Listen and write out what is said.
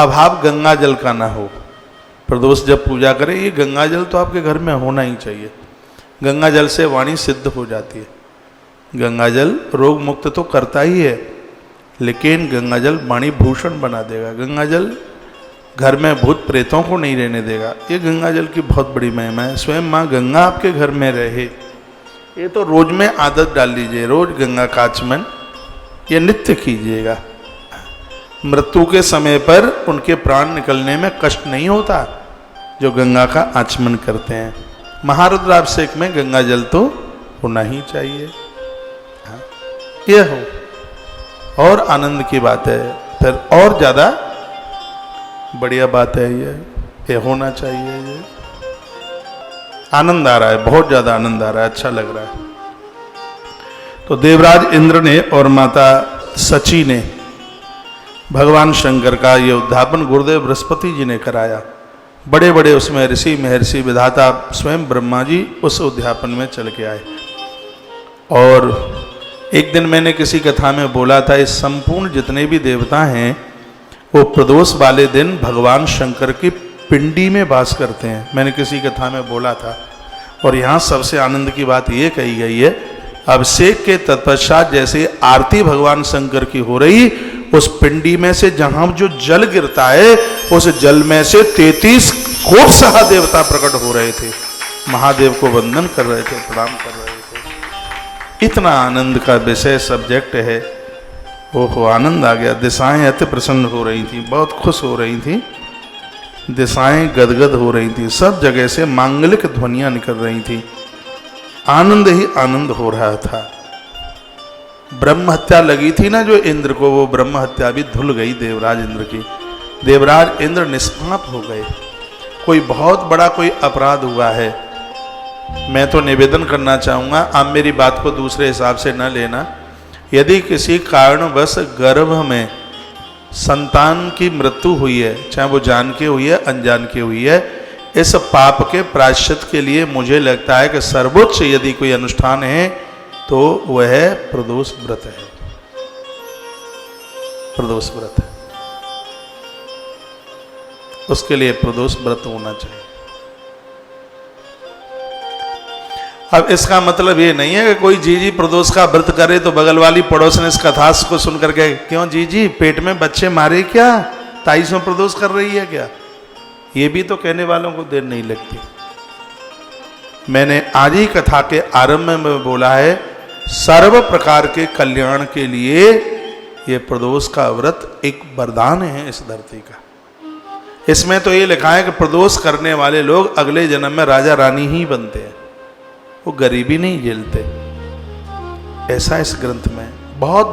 अभाव गंगा जल का ना हो। प्रदोष जब पूजा करें, ये गंगा जल तो आपके घर में होना ही चाहिए। गंगा जल से वाणी सिद्ध हो जाती है। गंगा जल रोग मुक्त तो करता ही है, लेकिन गंगा जल वाणी भूषण बना देगा। गंगा जल घर में भूत प्रेतों को नहीं रहने देगा। ये गंगा जल की बहुत बड़ी महिमा है। स्वयं माँ गंगा आपके घर में रहे, ये तो रोज में आदत डाल लीजिए। रोज गंगा का आचमन ये नित्य कीजिएगा। मृत्यु के समय पर उनके प्राण निकलने में कष्ट नहीं होता जो गंगा का आचमन करते हैं। महारुद्राभिषेक में गंगा जल तो होना ही चाहिए। हाँ, ये हो और आनंद की बात है, फिर और ज़्यादा बढ़िया बात है। ये होना चाहिए। ये आनंद आ रहा है, बहुत ज़्यादा आनंद आ रहा है, अच्छा लग रहा है। तो देवराज इंद्र ने और माता सची ने भगवान शंकर का ये उद्यापन गुरुदेव बृहस्पति जी ने कराया। बड़े बड़े उसमें ऋषि महर्षि विधाता स्वयं ब्रह्मा जी उस उद्यापन में चल के आए। और एक दिन मैंने किसी कथा में बोला था, इस संपूर्ण जितने भी देवता हैं वो प्रदोष वाले दिन भगवान शंकर की पिंडी में वास करते हैं। मैंने किसी कथा में बोला था। और यहाँ सबसे आनंद की बात ये कही गई है, अभिषेक के तत्पश्चात जैसे आरती भगवान शंकर की हो रही, उस पिंडी में से जहां जो जल गिरता है, उस जल में से 33 कोट सहा देवता प्रकट हो रहे थे, महादेव को वंदन कर रहे थे, प्रणाम कर रहे थे। इतना आनंद का विषय सब्जेक्ट है। ओहो, आनंद आ गया। दिशाएं अति प्रसन्न हो रही थी, बहुत खुश हो रही थी, दिशाएं गदगद हो रही थी, सब जगह से मांगलिक ध्वनियां निकल रही थी, आनंद ही आनंद हो रहा था। ब्रह्म हत्या लगी थी ना जो इंद्र को, वो ब्रह्म हत्या भी धुल गई देवराज इंद्र की। देवराज इंद्र निष्पाप हो गए। कोई बहुत बड़ा कोई अपराध हुआ है, मैं तो निवेदन करना चाहूँगा, आप मेरी बात को दूसरे हिसाब से न लेना। यदि किसी कारणवश गर्भ में संतान की मृत्यु हुई है, चाहे वो जान के हुई है अनजान के हुई है, इस पाप के प्रायश्चित के लिए मुझे लगता है कि सर्वोच्च यदि कोई अनुष्ठान है तो वह प्रदोष व्रत है। प्रदोष व्रत है, उसके लिए प्रदोष व्रत होना चाहिए। अब इसका मतलब ये नहीं है कि कोई जी प्रदोष का व्रत करे तो बगल वाली पड़ोस ने इस कथा को सुनकर के, क्यों जी पेट में बच्चे मारे क्या, 23 में प्रदोष कर रही है क्या? ये भी तो कहने वालों को देर नहीं लगती। मैंने आज ही कथा के आरंभ में बोला है, सर्व प्रकार के कल्याण के लिए ये प्रदोष का व्रत एक वरदान है इस धरती का। इसमें तो ये लिखा है कि प्रदोष करने वाले लोग अगले जन्म में राजा रानी ही बनते हैं, वो गरीबी नहीं झेलते, ऐसा इस ग्रंथ में बहुत